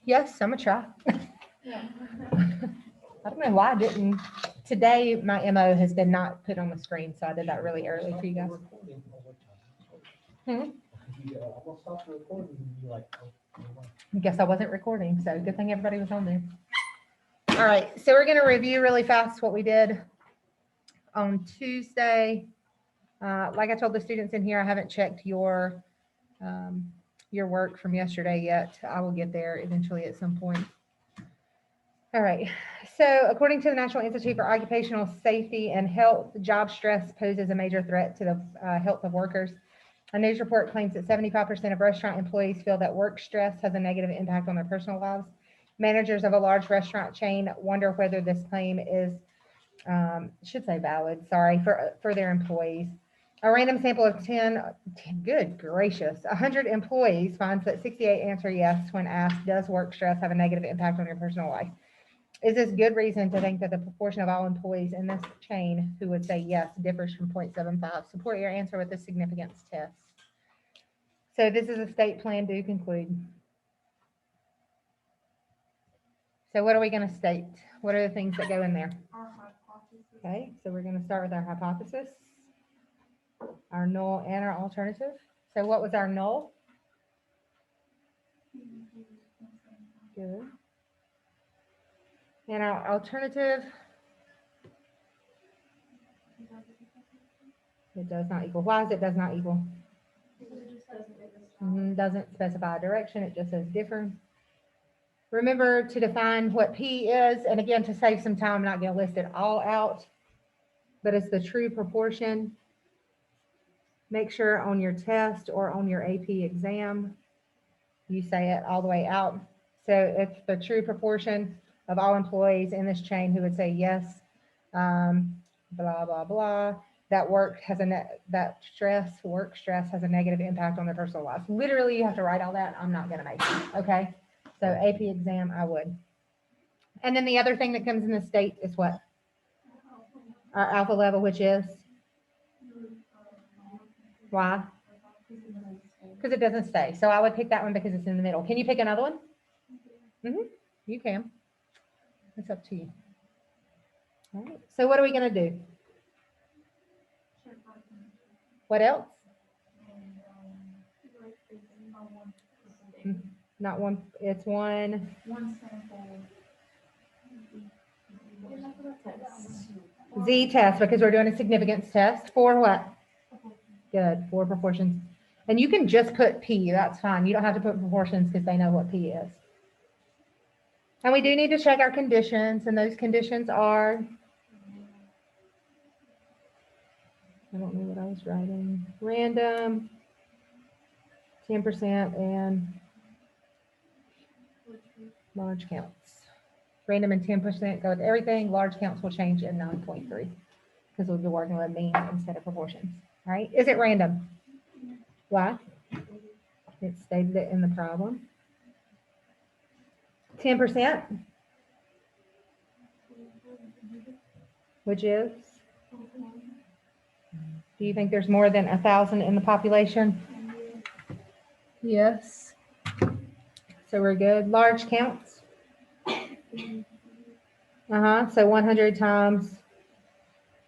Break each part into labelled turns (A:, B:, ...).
A: Yes, I'm gonna try. I don't know why I didn't. Today, my MO has been not put on the screen, so I did that really early for you guys. Hmm? I guess I wasn't recording, so good thing everybody was on there. All right, so we're gonna review really fast what we did on Tuesday. Like I told the students in here, I haven't checked your work from yesterday yet. I will get there eventually at some point. All right. So, according to the National Institute for Occupational Safety and Health, job stress poses a major threat to the health of workers. A news report claims that 75% of restaurant employees feel that work stress has a negative impact on their personal lives. Managers of a large restaurant chain wonder whether this claim is, should say valid, sorry, for their employees. A random sample of 10, good gracious, 100 employees finds that 68 answer yes when asked, does work stress have a negative impact on your personal life? Is this good reason to think that the proportion of all employees in this chain who would say yes differs from 0.75? Support your answer with a significance test. So this is a state plan to conclude. So what are we going to state? What are the things that go in there? Okay, so we're going to start with our hypothesis, our null, and our alternative. So what was our null? Good. And our alternative? It does not equal. Why is it does not equal? Doesn't specify a direction. It just says differ. Remember to define what P is. And again, to save some time, I'm not going to list it all out, but it's the true proportion. Make sure on your test or on your AP exam, you say it all the way out. So it's the true proportion of all employees in this chain who would say yes, blah, blah, blah. That work stress has a negative impact on their personal lives. Literally, you have to write all that. I'm not going to make it. Okay. So AP exam, I would. And then the other thing that comes in the state is what? Our alpha level, which is? Why? Because it doesn't stay. So I would pick that one because it's in the middle. Can you pick another one? You can. It's up to you. All right. So what are we going to do? What else? Not one. It's one. Z test, because we're doing a significance test for what? Good, for proportions. And you can just put P, that's fine. You don't have to put proportions because they know what P is. And we do need to check our conditions, and those conditions are, I don't know what I was writing, random, 10%, and large counts. Random and 10% go with everything. Large counts will change in 9.3 because we'll be working with means instead of proportions. All right. Is it random? Why? It stated it in the problem. 10%, which is? Do you think there's more than 1,000 in the population? Yes. So we're good. Large counts? So 100 times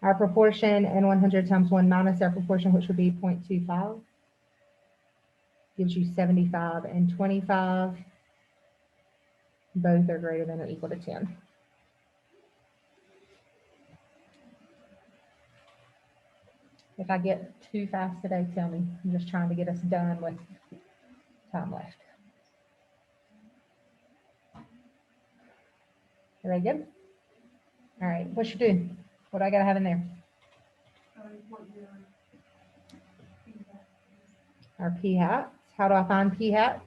A: our proportion and 100 times 1 minus our proportion, which would be 0.25. Gives you 75 and 25. Both are greater than or equal to 10. If I get too fast today, tell me. I'm just trying to get us done with time left. Very good. All right, what you doing? What do I got to have in there? Our p hats. How do I find p hats?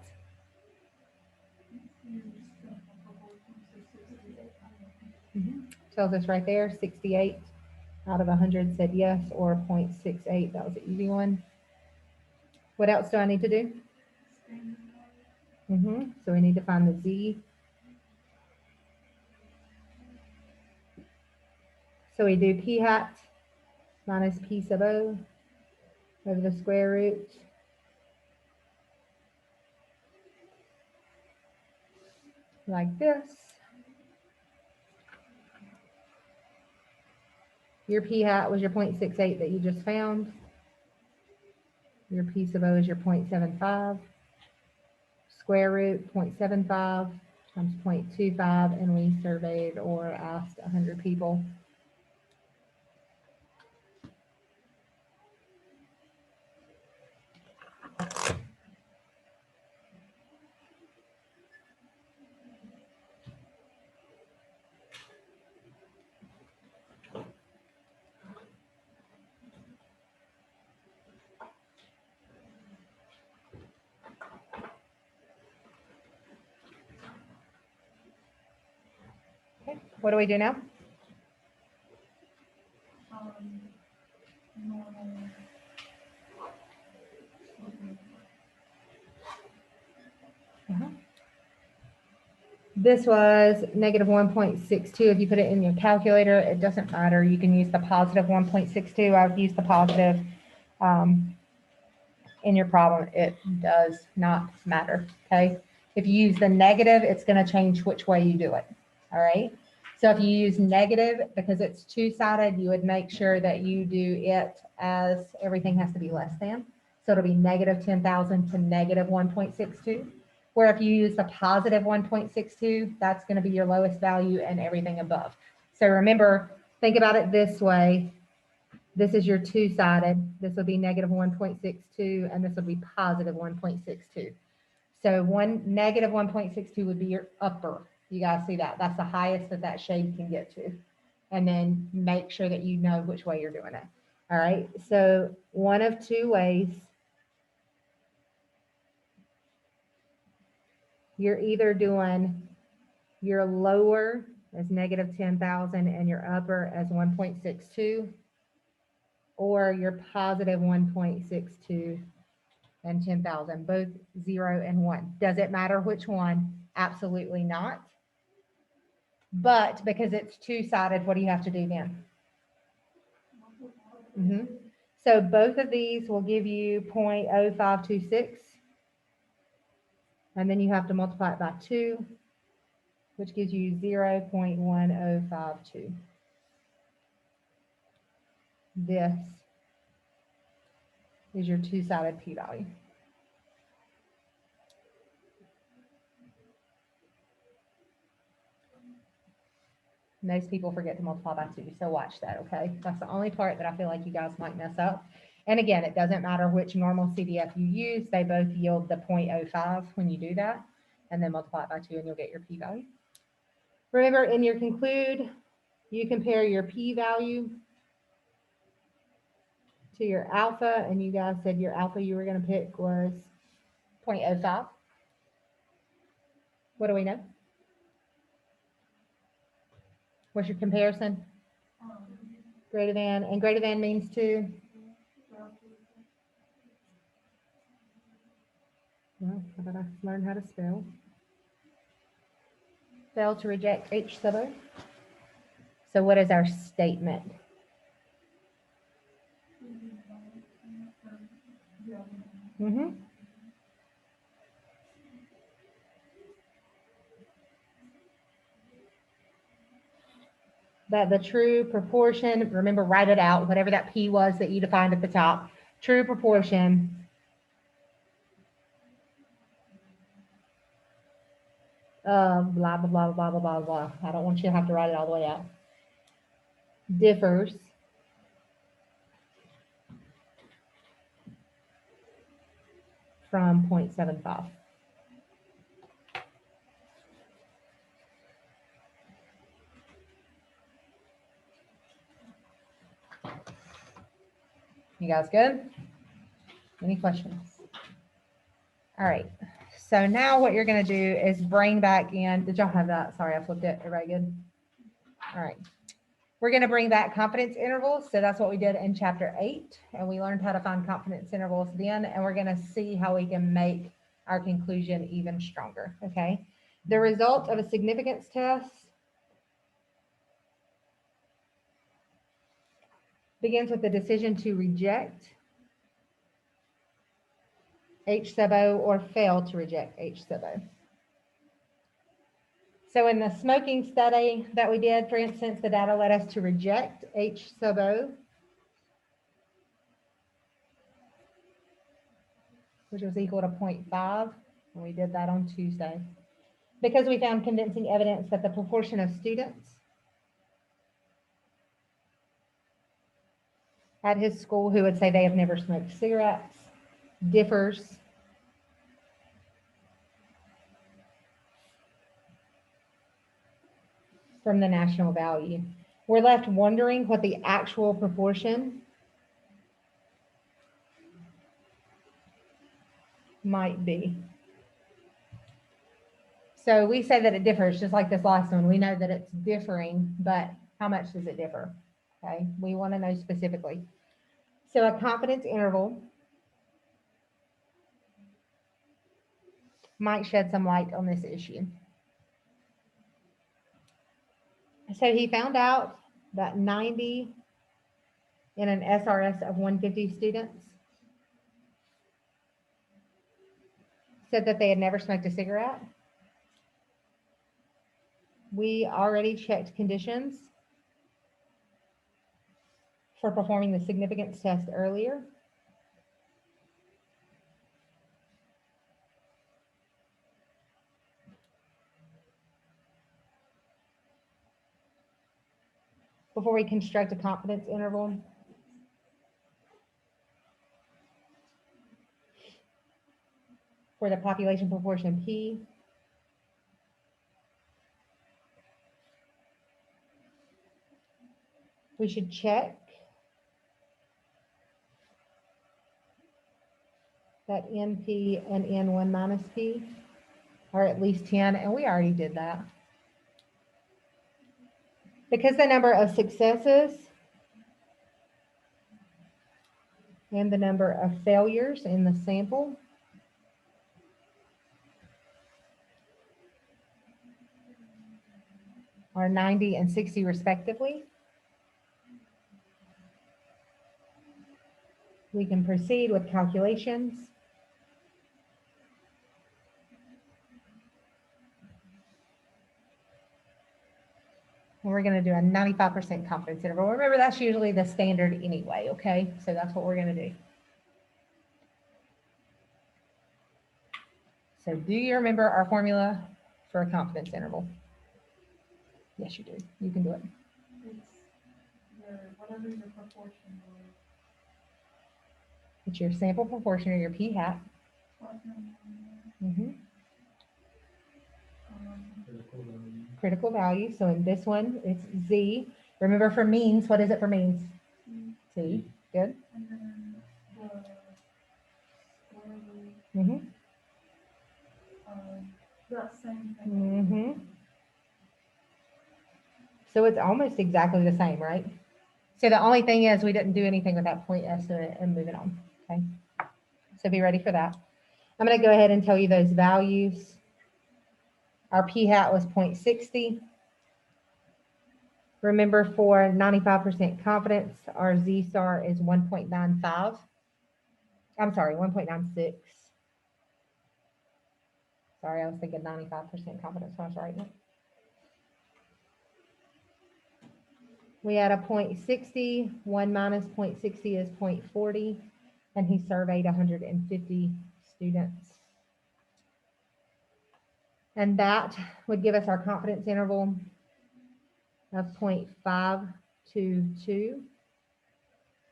A: Tells us right there, 68 out of 100 said yes, or 0.68. That was an easy one. What else do I need to do? So we need to find the z. So we do p hat minus p sub o over the square root like this. Your p hat was your 0.68 that you just found. Your p sub o is your 0.75. Square root 0.75 times 0.25, and we surveyed or asked 100 people. Okay, what do we do now? This was negative 1.62. If you put it in your calculator, it doesn't matter. You can use the positive 1.62. I would use the positive in your problem. It does not matter, okay? If you use the negative, it's going to change which way you do it, all right? So if you use negative, because it's two-sided, you would make sure that you do it as everything has to be less than. So it'll be negative 10,000 to negative 1.62. Where if you use the positive 1.62, that's going to be your lowest value and everything above. So remember, think about it this way. This is your two-sided. This will be negative 1.62, and this will be positive 1.62. So negative 1.62 would be your upper. You guys see that? That's the highest that that shade can get to. And then make sure that you know which way you're doing it. All right. So one of two ways. You're either doing your lower as negative 10,000 and your upper as 1.62, or your positive 1.62 and 10,000, both 0 and 1. Does it matter which one? Absolutely not. But because it's two-sided, what do you have to do then? So both of these will give you 0.0526. And then you have to multiply it by 2, which gives you 0.1052. This is your two-sided p-value. Most people forget to multiply by 2, so watch that, okay? That's the only part that I feel like you guys might mess up. And again, it doesn't matter which normal CDF you use. They both yield the 0.05 when you do that. And then multiply it by 2 and you'll get your p-value. Remember, in your conclude, you compare your p-value to your alpha. And you guys said your alpha you were going to pick was 0.05. What do we know? What's your comparison? Greater than, and greater than means to? Well, how about I learn how to spell? Fail to reject H sub O. So what is our statement? That the true proportion, remember, write it out, whatever that P was that you defined at the top, true proportion of blah, blah, blah, blah, blah, blah, blah. I don't want you to have to write it all the way out. Differs from 0.75. You guys good? Any questions? All right. So now what you're going to do is bring back in, did y'all have that? Sorry, I flipped it. Everybody good? All right. We're going to bring back confidence intervals. So that's what we did in chapter 8. And we learned how to find confidence intervals then. And we're going to see how we can make our conclusion even stronger. Okay. The result of a significance test begins with the decision to reject H sub O or fail to reject H sub O. So in the smoking study that we did, for instance, the data led us to reject H sub O, which was equal to 0.5, and we did that on Tuesday, because we found convincing evidence that the proportion of students at his school who would say they have never smoked cigarettes differs from the national value. We're left wondering what the actual proportion might be. So we say that it differs, just like this last one. We know that it's differing, but how much does it differ? Okay, we want to know specifically. So a confidence interval might shed some light on this issue. So he found out that 90 in an SRS of 150 students said that they had never smoked a cigarette. We already checked conditions for performing the significance test earlier. Before we construct a confidence interval, for the population proportion P, we should check that NP and N1 minus P are at least 10, and we already did that. Because the number of successes and the number of failures in the sample are 90 and 60 respectively, we can proceed with calculations. And we're going to do a 95% confidence interval. Remember, that's usually the standard anyway, okay? So that's what we're going to do. So do you remember our formula for a confidence interval? Yes, you do. You can do it.
B: Whatever your proportion was.
A: It's your sample proportion or your p hat. Mm-hmm. Critical value. So in this one, it's Z. Remember for means, what is it for means? C. Good.
B: And then the square root,
A: Mm-hmm.
B: that same thing.
A: Mm-hmm. So it's almost exactly the same, right? So the only thing is we didn't do anything with that point estimate and move it on, okay? So be ready for that. I'm going to go ahead and tell you those values. Our p hat was 0.60. Remember, for 95% confidence, our Z star is 1.95. I'm sorry, 1.96. Sorry, I was thinking 95% confidence when I was writing it. We had a 0.60, 1 minus 0.60 is 0.40, and he surveyed 150 students. And that would give us our confidence interval of 0.522 to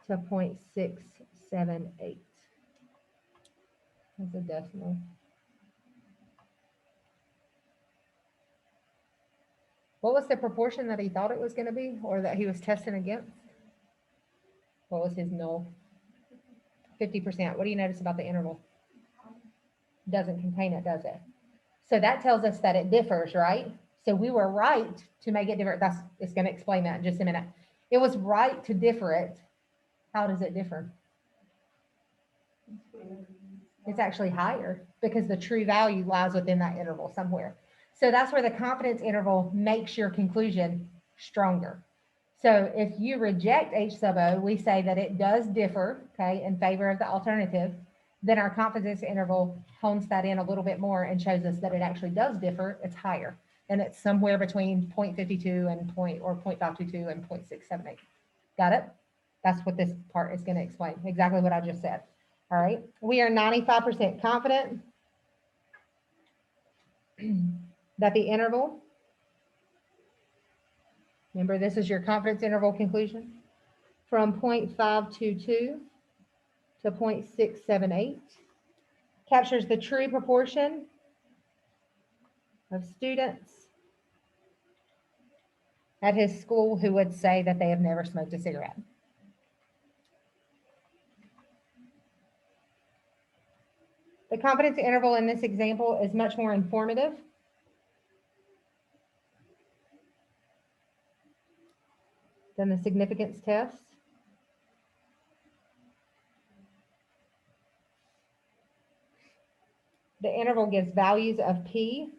A: 0.678. That's a decimal. What was the proportion that he thought it was going to be, or that he was testing against? What was his null? 50%. What do you notice about the interval? Doesn't contain it, does it? So that tells us that it differs, right? So we were right to make it different. It's going to explain that in just a minute. It was right to differ it. How does it differ? It's actually higher because the true value lies within that interval somewhere. So that's where the confidence interval makes your conclusion stronger. So if you reject H sub O, we say that it does differ, okay, in favor of the alternative. Then our confidence interval hones that in a little bit more and shows us that it actually does differ. It's higher. and it's somewhere between 0.52 and 0.522 and 0.678. Got it? That's what this part is going to explain, exactly what I just said. All right, we are 95% confident that the interval, remember this is your confidence interval conclusion, from 0.522 to 0.678 captures the true proportion of students at his school who would say that they have never smoked a cigarette. The confidence interval in this example is much more informative than the significance test. The interval gives values of P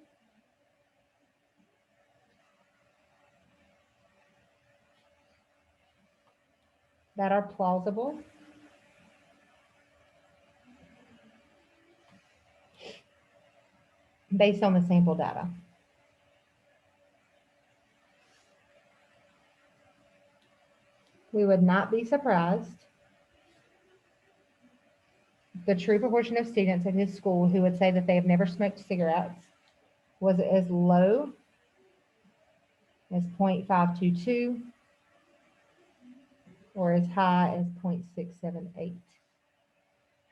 A: that are plausible based on the sample data. We would not be surprised if the true proportion of students at his school who would say that they have never smoked cigarettes was as low as 0.522 or as high as 0.678.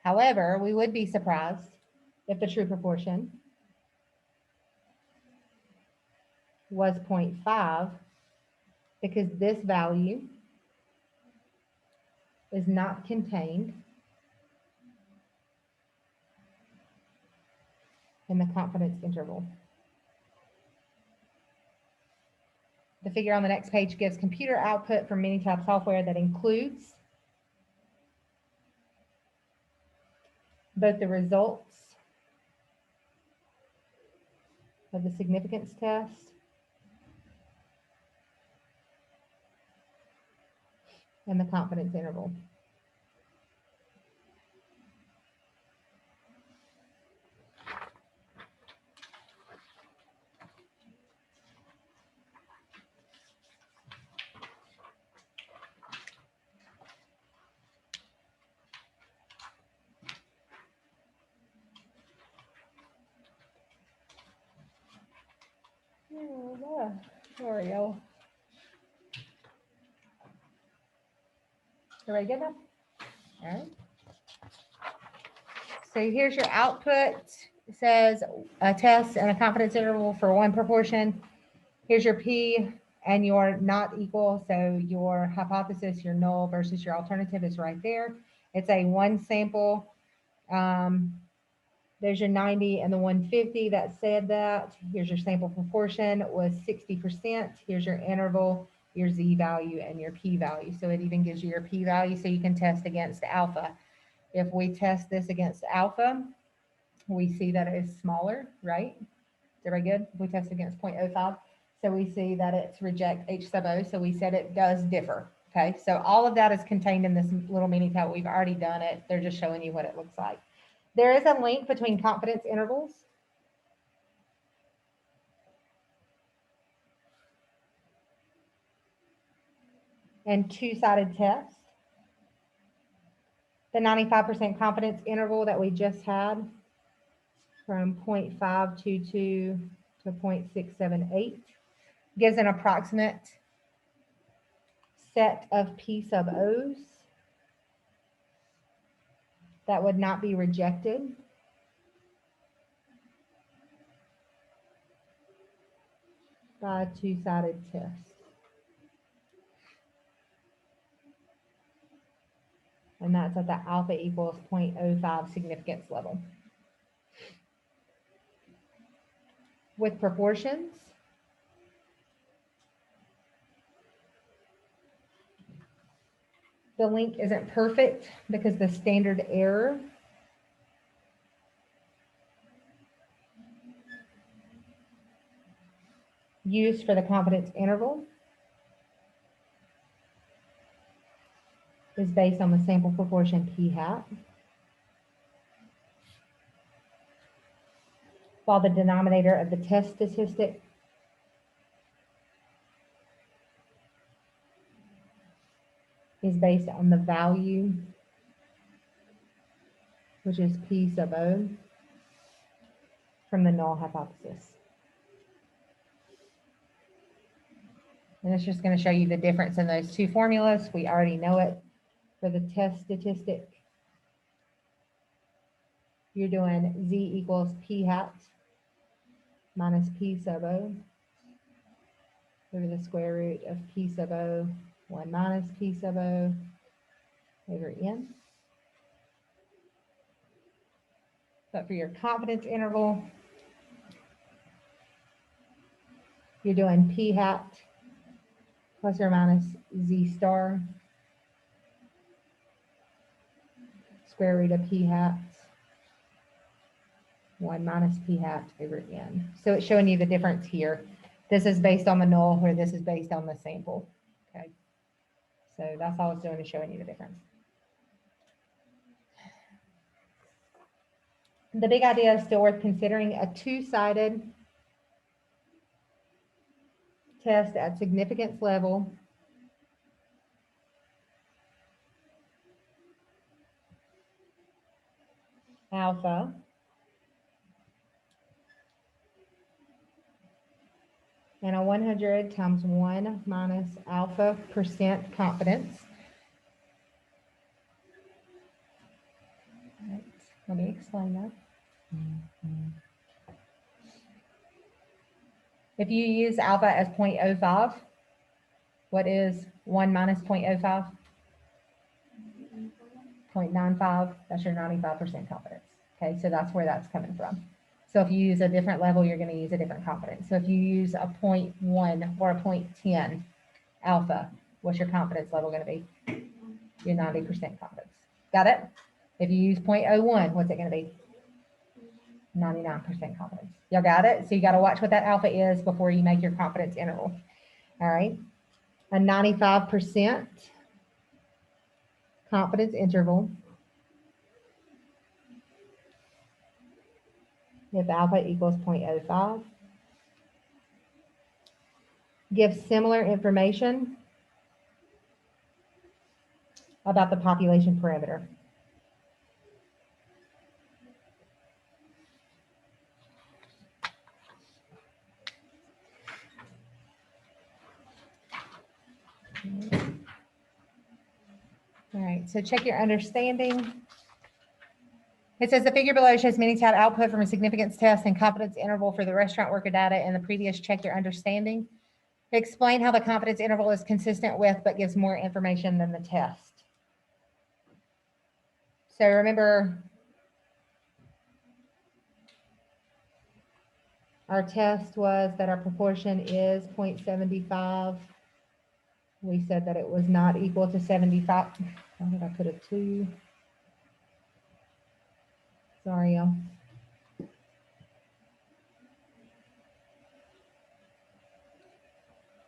A: However, we would be surprised if the true proportion was 0.5 because this value is not contained in the confidence interval. The figure on the next page gives computer output from Minitab software that includes both the results of the significance test and the confidence interval. Oreo. Everybody good now? All right. So here's your output. It says a test and a confidence interval for one proportion. Here's your P and your not equal. So your hypothesis, your null versus your alternative is right there. It's a one sample. There's your 90 and the 150 that said that. Here's your sample proportion was 60%. Here's your interval, your Z value, and your P value. So it even gives you your P value so you can test against alpha. If we test this against alpha, we see that it is smaller, right? Is everybody good? We test against 0.05. So we see that it's reject H sub O. So we said it does differ. Okay, so all of that is contained in this little Minitab. We've already done it. They're just showing you what it looks like. There is a link between confidence intervals and two-sided tests. The 95% confidence interval that we just had from 0.522 to 0.678 gives an approximate set of P sub O's that would not be rejected by a two-sided test. And that's at the alpha equals 0.05 significance level. With proportions, the link isn't perfect because the standard error used for the confidence interval is based on the sample proportion P hat, while the denominator of the test statistic is based on the value, which is P sub O, from the null hypothesis. And it's just going to show you the difference in those two formulas. We already know it for the test statistic. You're doing Z equals P hat minus P sub O over the square root of P sub O, 1 minus P sub O over N. But for your confidence interval, you're doing P hat plus or minus Z star square root of P hat 1 minus P hat over N. So it's showing you the difference here. This is based on the null, where this is based on the sample. Okay. So that's all it's doing, is showing you the difference. The big idea is still worth considering: a two-sided test at significance level alpha and a 100 times 1 minus alpha % confidence. All right, let me explain that. If you use alpha as 0.05, what is 1 minus 0.05? 0.95, that's your 95% confidence. Okay, so that's where that's coming from. So if you use a different level, you're going to use a different confidence. So if you use a 0.1 or a 0.10 alpha, what's your confidence level going to be? Your 90% confidence. Got it? If you use 0.01, what's it going to be? 99% confidence. Y'all got it? So you got to watch what that alpha is before you make your confidence interval. All right. A 95% confidence interval, if alpha equals 0.05, gives similar information about the population parameter. All right, so check your understanding. It says the figure below shows Minitab output from a significance test and confidence interval for the restaurant worker data in the previous check your understanding. Explain how the confidence interval is consistent with but gives more information than the test. So remember, our test was that our proportion is 0.75. We said that it was not equal to 75. Why did I put a 2? Sorry, y'all.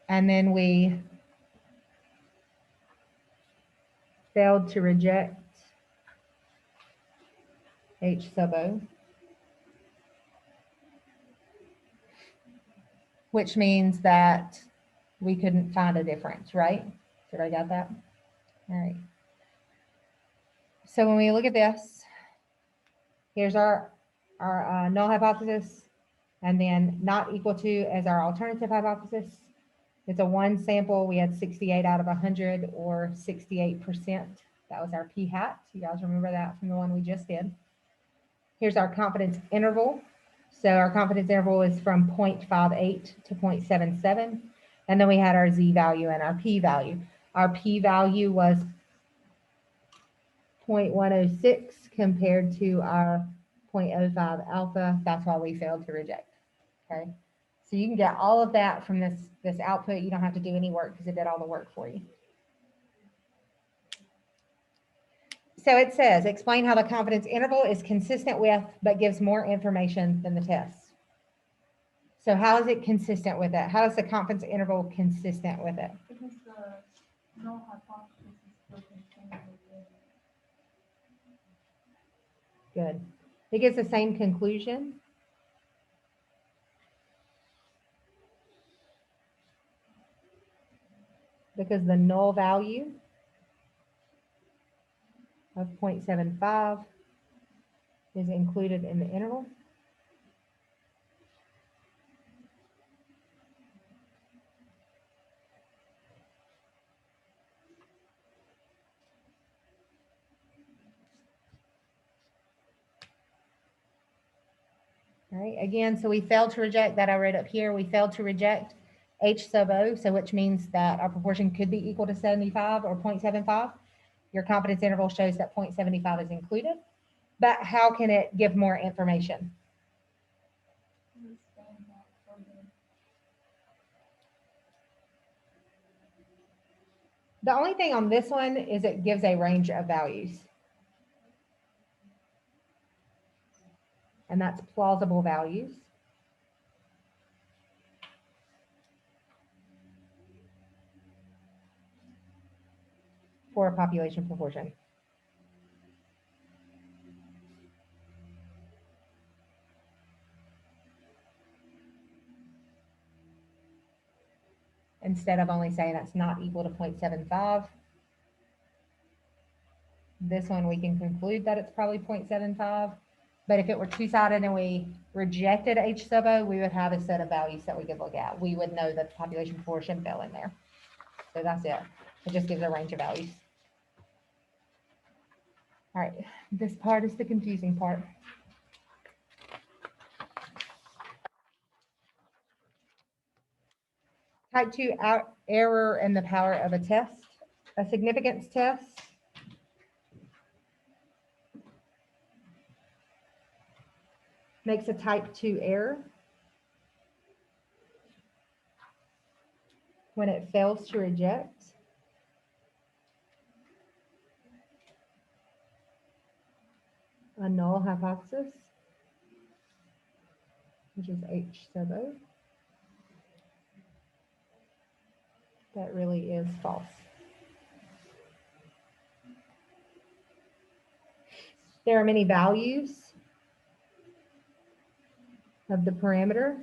A: And then we failed to reject H sub O, which means that we couldn't find a difference, right? Everybody got that? All right. So when we look at this, here's our null hypothesis, and then not equal to as our alternative hypothesis. It's a one sample. We had 68 out of 100, or 68%. That was our p hat. You guys remember that from the one we just did. Here's our confidence interval. So our confidence interval is from 0.58 to 0.77. And then we had our z value and our p value. Our p value was 0.106 compared to our 0.05 alpha. That's why we failed to reject. Okay. So you can get all of that from this output. You don't have to do any work because it did all the work for you. So it says, explain how the confidence interval is consistent with, but gives more information than the test. So how is it consistent with it? How is the confidence interval consistent with it?
B: Because the null hypothesis is still contained within.
A: Good. It gives the same conclusion. Because the null value of 0.75 is included in the interval. All right, again, so we failed to reject that I wrote up here. We failed to reject H sub O, so which means that our proportion could be equal to 75 or 0.75. Your confidence interval shows that 0.75 is included, but how can it give more information?
B: Expand that further.
A: The only thing on this one is it gives a range of values. And that's plausible values. For a population proportion. Instead of only saying it's not equal to 0.75, this one we can conclude that it's probably 0.75. But if it were two-sided and we rejected H sub O, we would have a set of values that we could look at. We would know that the population proportion fell in there. So that's it. It just gives a range of values. All right, this part is the confusing part. Type 2 error in the power of a test. A significance test makes a type 2 error when it fails to reject a null hypothesis, which is H sub O. That really is false. There are many values of the parameter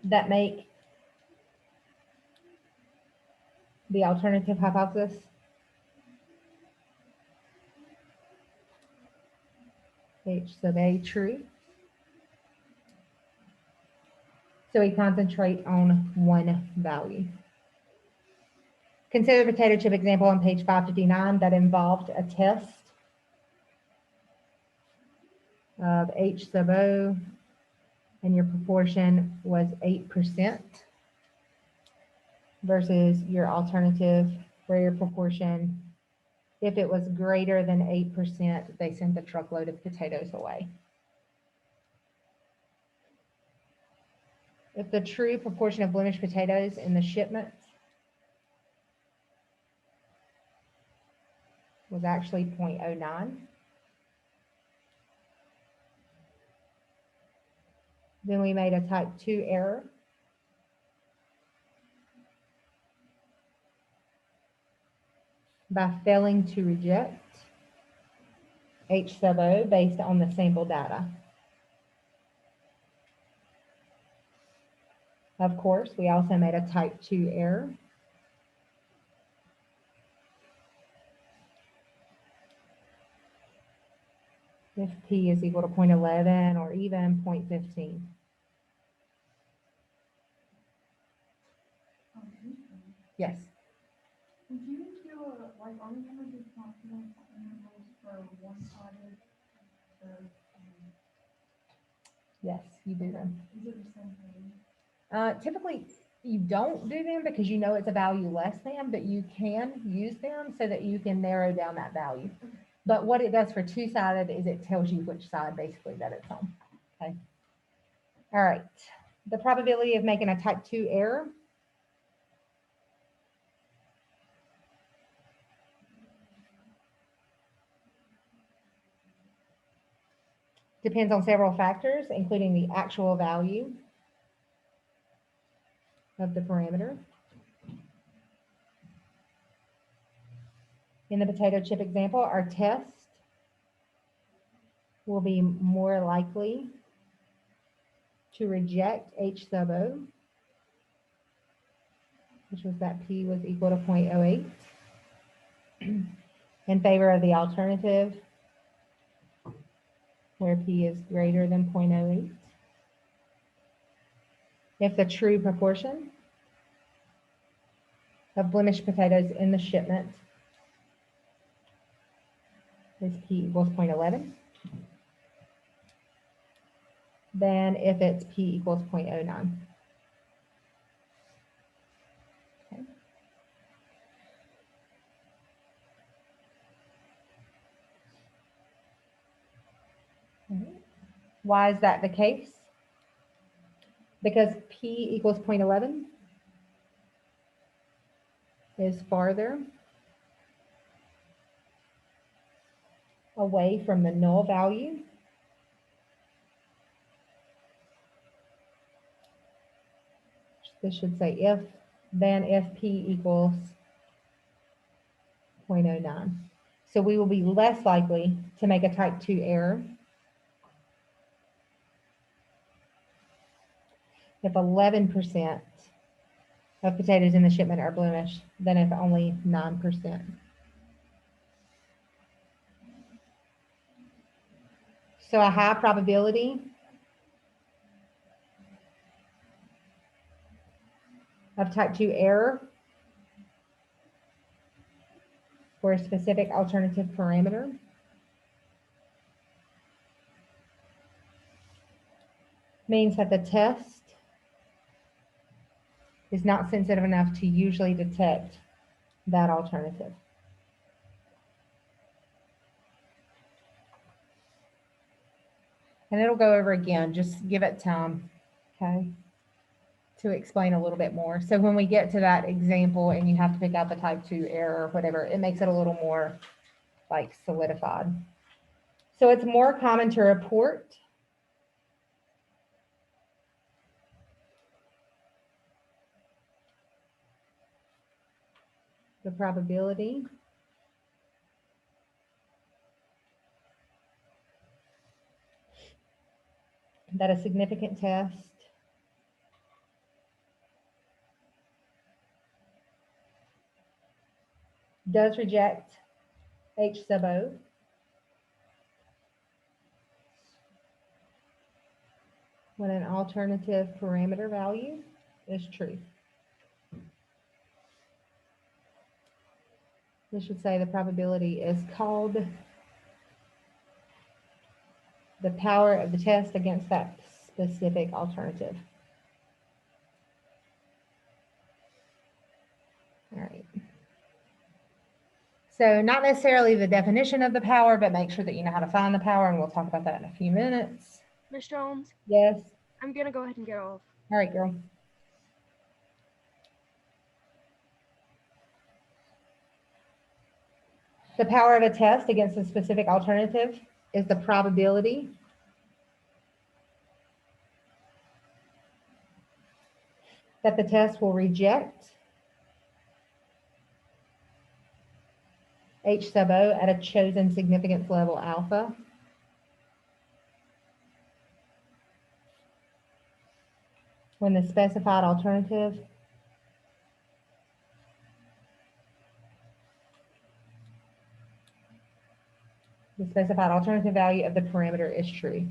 A: that make the alternative hypothesis H sub A true. So we concentrate on one value. Consider the potato chip example on page 559 that involved a test of H sub O, and your proportion was 8% versus your alternative where your proportion, if it was greater than 8%, they sent a truckload of potatoes away. If the true proportion of blemished potatoes in the shipment was actually 0.09, then we made a type 2 error. By failing to reject H sub O based on the sample data. Of course, we also made a type 2 error if P is equal to 0.11 or even 0.15. Yes.
B: Would you do a, like, are we gonna do confidence intervals for one-sided?
A: Yes, you do them.
B: Is it the same thing?
A: Typically, you don't do them because you know it's a value less than, but you can use them so that you can narrow down that value. But what it does for two-sided is it tells you which side basically that it's on. Okay. All right. The probability of making a type 2 error depends on several factors, including the actual value of the parameter. In the potato chip example, our test will be more likely to reject H sub O which was that P was equal to 0.08, in favor of the alternative, where P is greater than 0.08. If the true proportion of blemished potatoes in the shipment is P equals 0.11, then if it's P equals 0.09. Okay. All right. Why is that the case? Because P equals 0.11 is farther away from the null value this should say if, than if P equals 0.09. So we will be less likely to make a type 2 error if 11% of potatoes in the shipment are blemished than if only 9%. So a high probability of type 2 error for a specific alternative parameter means that the test is not sensitive enough to usually detect that alternative. And it'll go over again, just give it time, okay, to explain a little bit more. So when we get to that example and you have to pick out the type 2 error or whatever, it makes it a little more like solidified. So it's more common to report the probability that a significant test does reject H sub O when an alternative parameter value is true. This should say the probability is called the power of the test against that specific alternative. All right. So not necessarily the definition of the power, but make sure that you know how to find the power, and we'll talk about that in a few minutes.
C: Ms. Jones,
A: Yes.
C: I'm gonna go ahead and get off.
A: All right, girl. The power of a test against a specific alternative is the probability that the test will reject H sub O at a chosen significance level alpha when the specified alternative value of the parameter is true.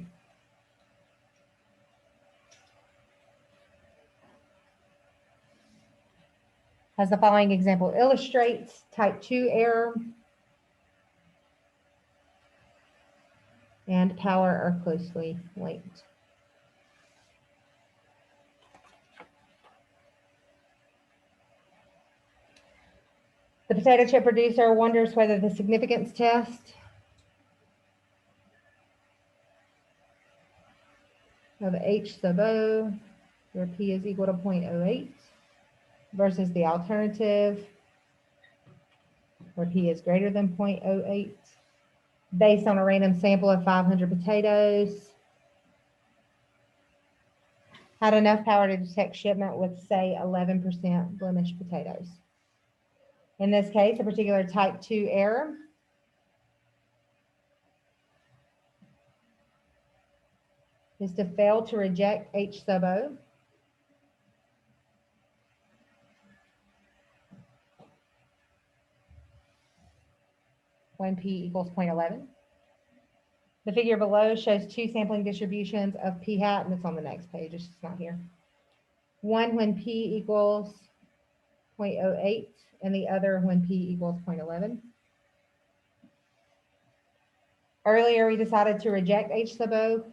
A: As the following example illustrates, type 2 error and power are closely linked. The potato chip producer wonders whether the significance test of H sub O, where P is equal to 0.08, versus the alternative, where P is greater than 0.08, based on a random sample of 500 potatoes, had enough power to detect shipment with, say, 11% blemished potatoes. In this case, a particular type 2 error is to fail to reject H sub O when P equals 0.11. The figure below shows two sampling distributions of P hat, and it's on the next page, it's just not here. One when P equals 0.08, and the other when P equals 0.11. Earlier, we decided to reject H sub O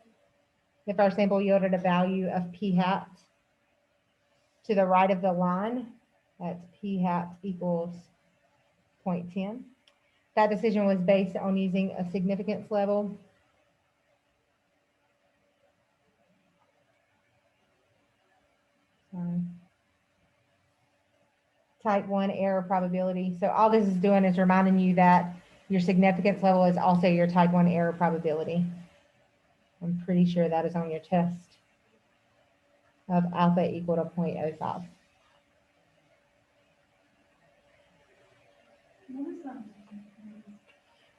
A: if our sample yielded a value of P hat to the right of the line, that's P hat equals 0.10. That decision was based on using a significance level. Type 1 error probability. So all this is doing is reminding you that your significance level is also your type 1 error probability. I'm pretty sure that is on your test of alpha equal to 0.05.
B: What is that?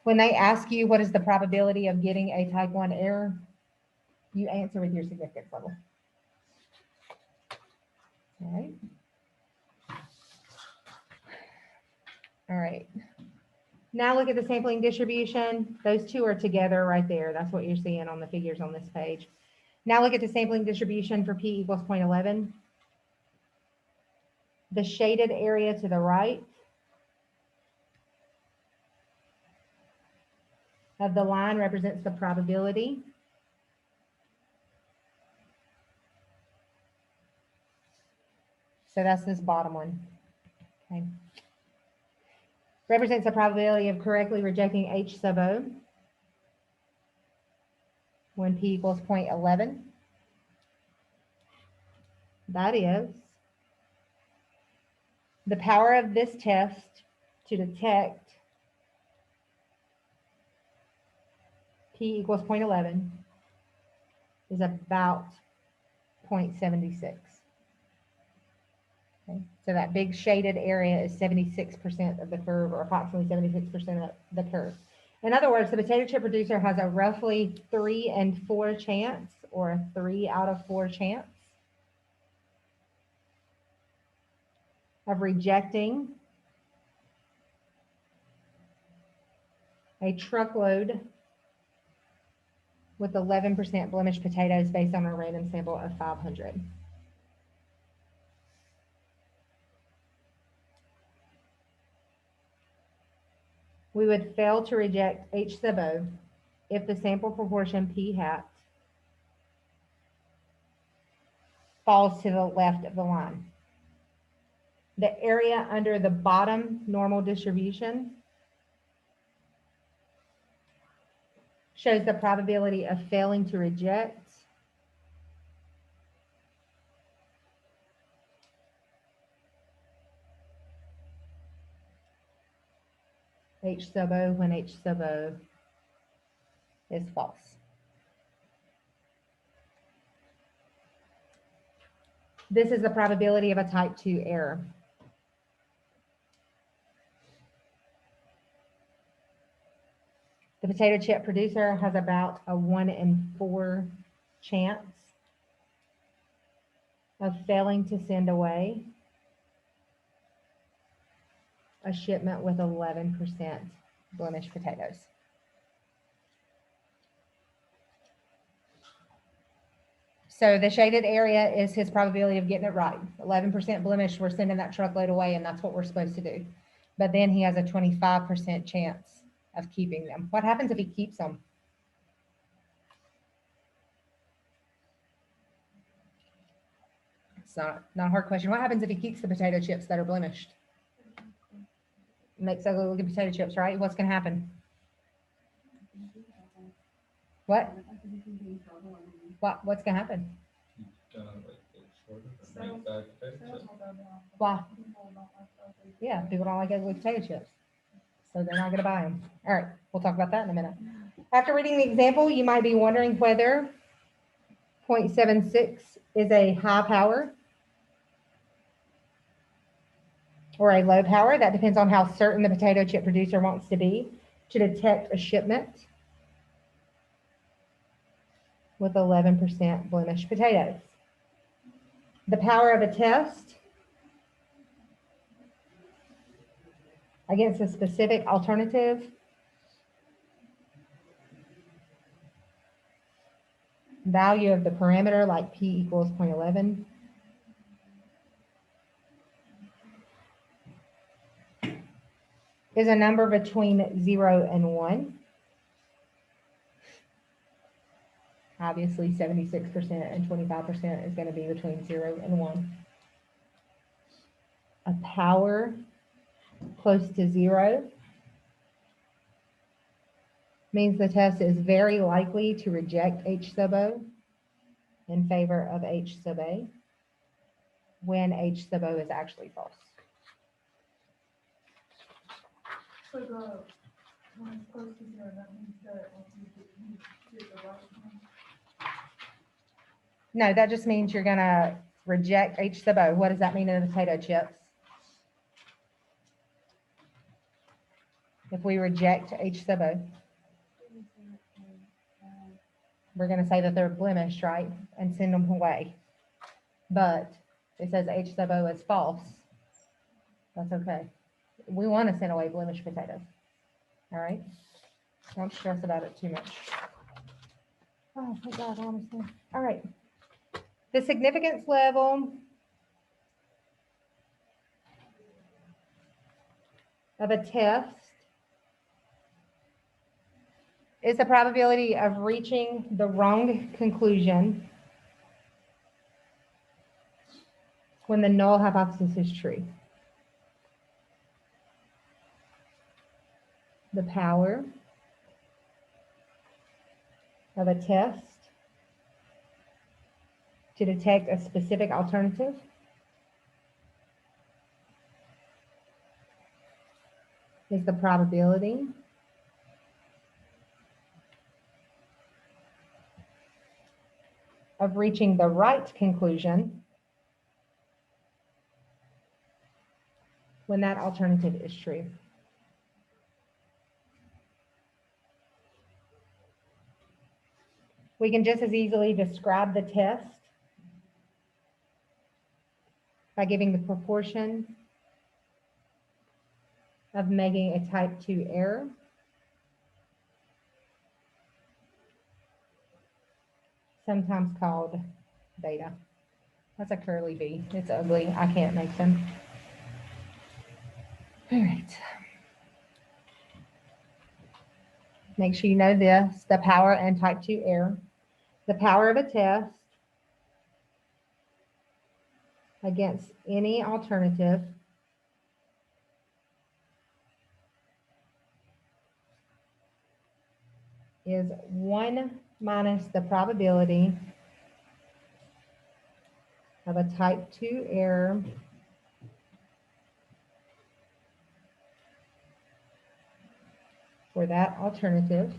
A: When they ask you what is the probability of getting a type 1 error, you answer with your significance level. All right. All right. Now look at the sampling distribution. Those two are together right there. That's what you're seeing on the figures on this page. Now look at the sampling distribution for P equals 0.11. The shaded area to the right of the line represents the probability. So that's this bottom one. Okay. Represents the probability of correctly rejecting H sub O when P equals 0.11. That is the power of this test to detect P equals 0.11 is about 0.76. Okay. So that big shaded area is 76% of the curve, or approximately 76% of the curve. In other words, the potato chip producer has a roughly 3 in 4 chance, or a 3 out of 4 chance of rejecting a truckload with 11% blemished potatoes based on a random sample of 500. We would fail to reject H sub O if the sample proportion P hat falls to the left of the line. The area under the bottom normal distribution shows the probability of failing to reject H sub O when H sub O is false. This is the probability of a type 2 error. The potato chip producer has about a 1 in 4 chance of failing to send away a shipment with 11% blemished potatoes. So the shaded area is his probability of getting it right. 11% blemished, we're sending that truckload away, and that's what we're supposed to do. But then he has a 25% chance of keeping them. What happens if he keeps them? It's not a hard question. What happens if he keeps the potato chips that are blemished? Makes ugly looking potato chips, right? What's going to happen? What? What's going to happen? Why? Yeah, people don't like ugly potato chips, so they're not going to buy them. All right, we'll talk about that in a minute. After reading the example, you might be wondering whether 0.76 is a high power or a low power. That depends on how certain the potato chip producer wants to be to detect a shipment with 11% blemished potatoes. The power of a test against a specific alternative value of the parameter, like p equals 0.11. Is a number between 0 and 1. Obviously, 76% and 25% is going to be between 0 and 1. A power close to 0 means the test is very likely to reject H sub O in favor of H sub A when H sub O is actually false.
B: So when it's close to zero, that means that you did the right one.
A: No, that just means you're gonna reject H sub O. What does that mean in the potato chips? If we reject H sub O, we're gonna say that they're blemished, right? And send them away. But it says H sub O is false. That's okay. We want to send away blemished potatoes. All right? Don't stress about it too much. Oh, thank God, honestly. All right. The significance level of a test is the probability of reaching the wrong conclusion when the null hypothesis is true. The power of a test to detect a specific alternative is the probability of reaching the right conclusion when that alternative is true. We can just as easily describe the test by giving the proportion of making a type 2 error sometimes called beta. That's a curly bee. It's ugly. I can't make them. All right. Make sure you know this, the power and type 2 error. The power of a test against any alternative is 1 minus the probability of a type 2 error for that alternative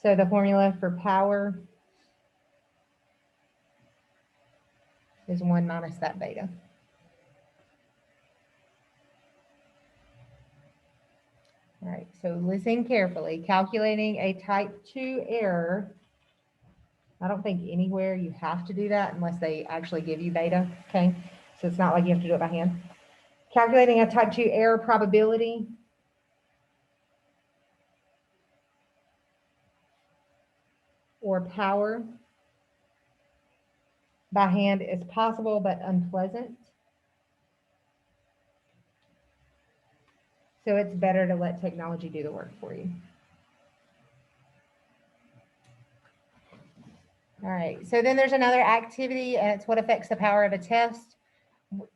A: so the formula for power is 1 minus that beta. All right, so listen carefully. Calculating a type 2 error, I don't think anywhere you have to do that unless they actually give you beta, okay? So it's not like you have to do it by hand. Calculating a type 2 error probability or power by hand is possible but unpleasant. So it's better to let technology do the work for you. All right, so then there's another activity, and it's what affects the power of a test.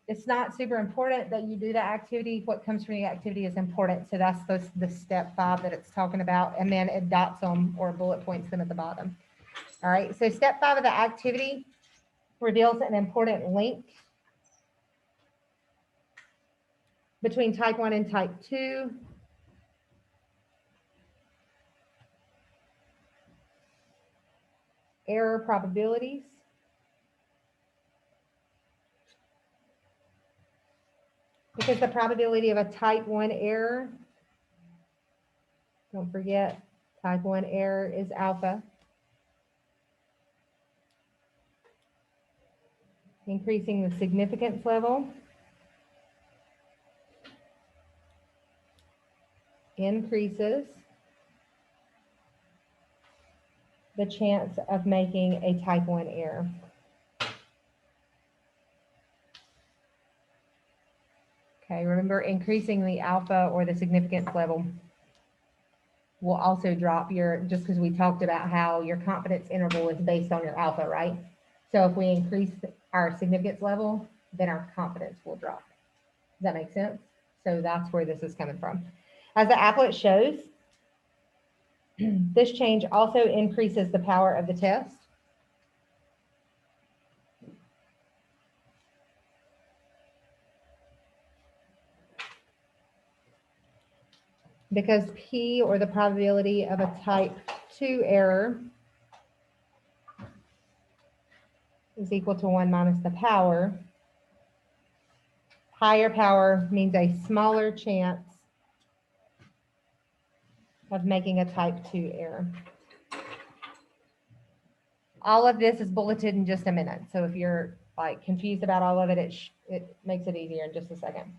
A: It's not super important that you do the activity. What comes from the activity is important. So that's the step 5 that it's talking about, and then it dots them or bullet points them at the bottom. All right, so step 5 of the activity reveals an important link between type 1 and type 2. Error probabilities. Because the probability of a type 1 error, don't forget, type 1 error is alpha. Increasing the significance level increases the chance of making a type 1 error. Okay, remember increasing the alpha or the significance level will also drop your, just because we talked about how your confidence interval is based on your alpha, right? So if we increase our significance level, then our confidence will drop. Does that make sense? So that's where this is coming from. As the applet shows, this change also increases the power of the test. Because P, or the probability of a type 2 error, is equal to 1 minus the power. Higher power means a smaller chance of making a type 2 error. All of this is bulleted in just a minute. So if you're like confused about all of it, it makes it easier in just a second.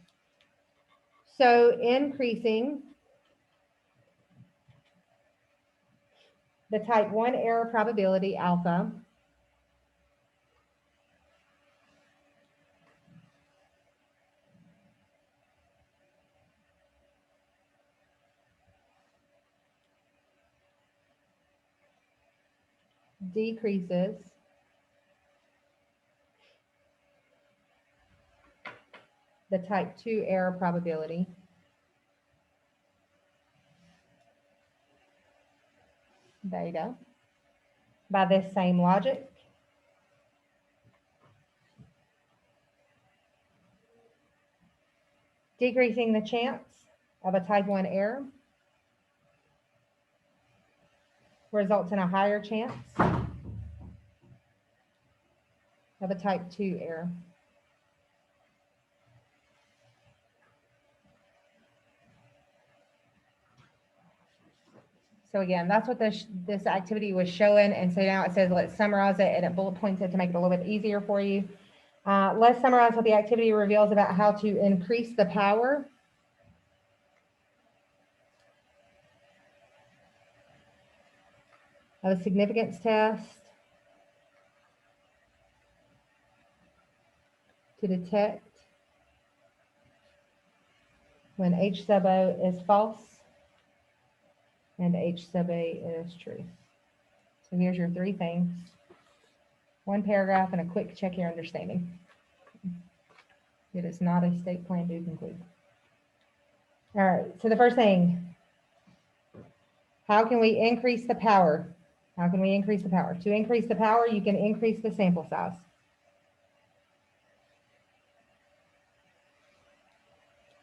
A: So increasing the type 1 error probability alpha decreases the type 2 error probability beta by this same logic. Decreasing the chance of a type 1 error results in a higher chance of a type 2 error. So again, that's what this activity was showing. And so now it says, let's summarize it, and it bullet points it to make it a little bit easier for you. Let's summarize what the activity reveals about how to increase the power of a significance test to detect when H sub O is false and H sub A is true. So here's your 3 things. 1 paragraph and a quick check your understanding. It is not a state plan to conclude. All right, so the first thing, how can we increase the power? How can we increase the power? To increase the power, you can increase the sample size.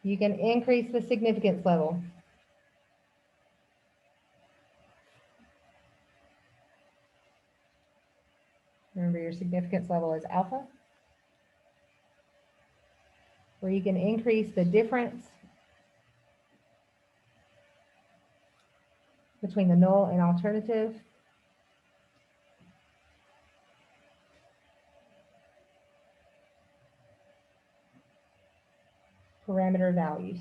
A: You can increase the significance level. Remember, your significance level is alpha. Or you can increase the difference between the null and alternative. Parameter values.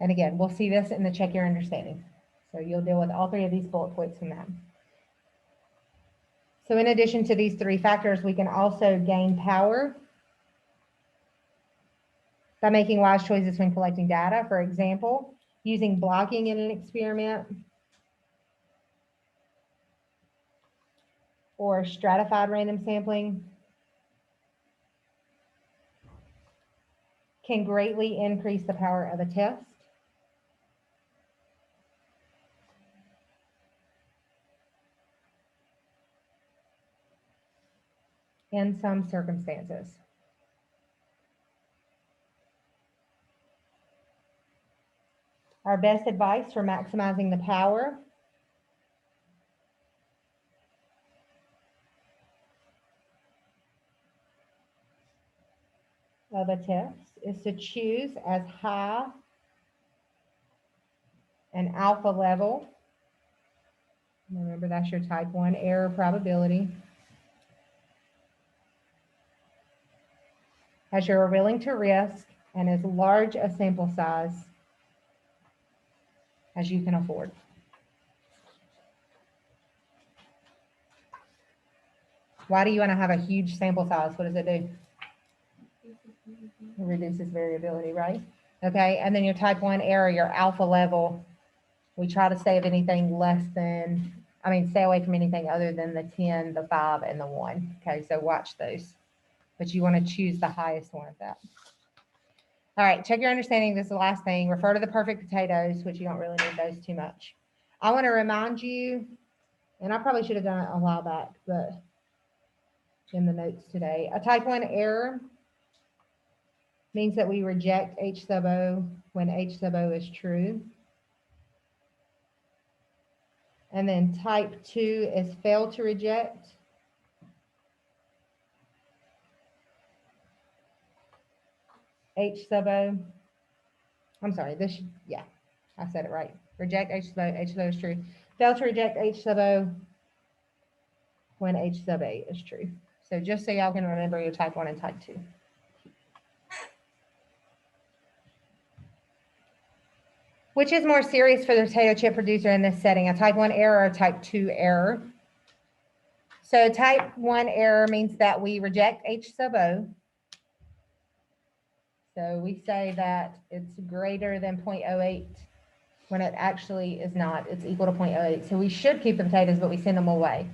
A: And again, we'll see this in the check your understanding. So you'll deal with all 3 of these bullet points from that. So in addition to these 3 factors, we can also gain power by making wise choices when collecting data. For example, using blocking in an experiment, or stratified random sampling can greatly increase the power of a test. In some circumstances. Our best advice for maximizing the power of a test is to choose as high an alpha level. Remember, that's your type 1 error probability as you're willing to risk and as large a sample size as you can afford. Why do you want to have a huge sample size? What does it do? It reduces variability, right? Okay, and then your type 1 error, your alpha level, we try to stay of anything less than, stay away from anything other than the 10, the 5, and the 1. Okay, so watch those. But you want to choose the highest one of that. All right, check your understanding. This is the last thing. Refer to the perfect potatoes, which you don't really need those too much. I want to remind you, and I probably should have done it a while back, but in the notes today, a type 1 error means that we reject H sub O when H sub O is true. And then type 2 is fail to reject. H sub O. I'm sorry, I said it right. Reject H sub O, H sub O is true. Fail to reject H sub O when H sub A is true. So just so y'all can remember your type 1 and type 2. Which is more serious for the potato chip producer in this setting, a type 1 error or a type 2 error? So type 1 error means that we reject H sub O. So we say that it's greater than 0.08 when it actually is not. It's equal to 0.08. So we should keep the potatoes, but we send them away,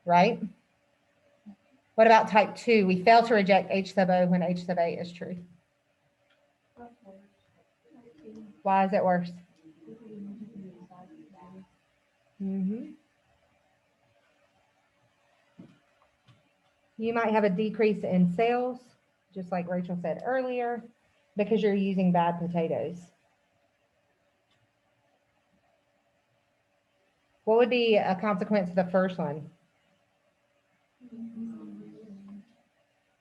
A: right? What about type 2? We fail to reject H sub O when H sub A is true. Why is it worse? You might have a decrease in sales, just like Rachel said earlier, because you're using bad potatoes. What would be a consequence of the first one?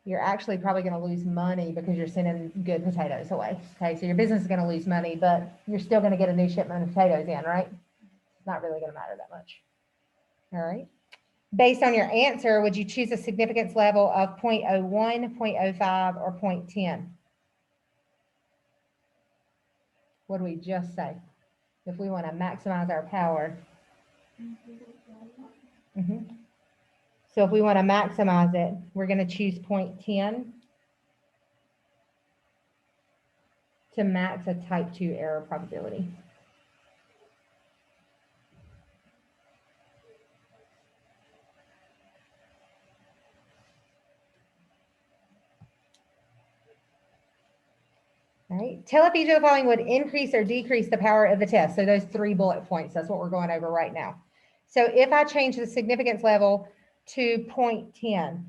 A: You're actually probably going to lose money because you're sending good potatoes away. Okay, so your business is going to lose money, but you're still going to get a new shipment of potatoes in, right? It's not really going to matter that much. All right. Based on your answer, would you choose a significance level of 0.01, 0.05, or 0.10? What do we just say? If we want to maximize our power. So if we want to maximize it, we're going to choose 0.10 to max a type 2 error probability. All right. Tell if each of the following would increase or decrease the power of the test. So those 3 bullet points, that's what we're going over right now. So if I change the significance level to 0.10,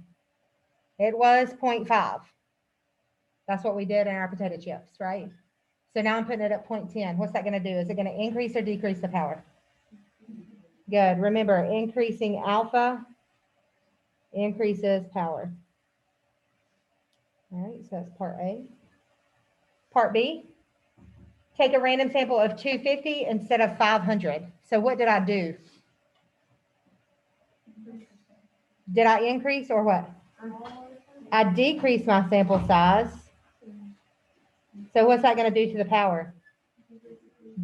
A: it was 0.5. That's what we did in our potato chips, right? So now I'm putting it at 0.10. What's that going to do? Is it going to increase or decrease the power? Good. Remember, increasing alpha increases power. All right, so that's part A. Part B, take a random sample of 250 instead of 500. So what did I do? Did I increase or what? I decreased my sample size. So what's that going to do to the power?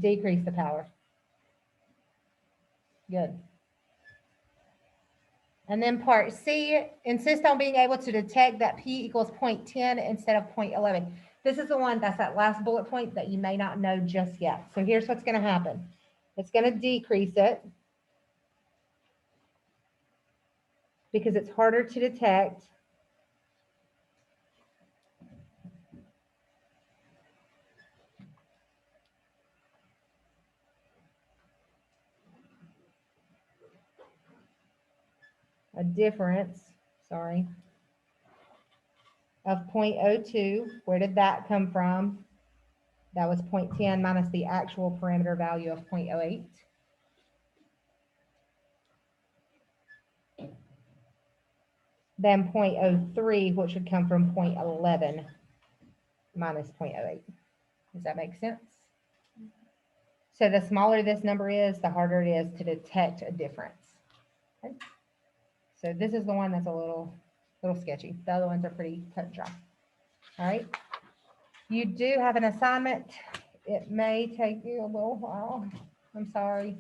A: Decrease the power. Good. And then part C, insist on being able to detect that P equals 0.10 instead of 0.11. This is the one that's that last bullet point that you may not know just yet. So here's what's going to happen. It's going to decrease it because it's harder to detect. A difference, of 0.02. Where did that come from? That was 0.10 minus the actual parameter value of 0.08. Then 0.03, which would come from 0.11 minus 0.08. Does that make sense? So the smaller this number is, the harder it is to detect a difference. Okay. So this is the one that's a little sketchy. The other ones are pretty cut and dry. All right. You do have an assignment. It may take you a little while. I'm sorry.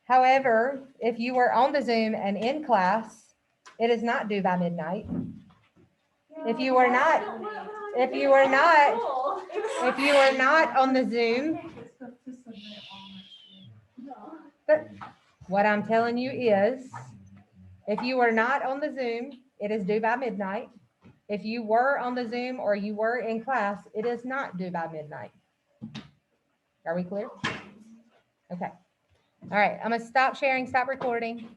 A: However, if you were on the Zoom and in class, it is not due by midnight. If you were not on the Zoom, but what I'm telling you is, if you were not on the Zoom, it is due by midnight. If you were on the Zoom or you were in class, it is not due by midnight. Are we clear? Okay. All right, I'm gonna stop sharing, stop recording.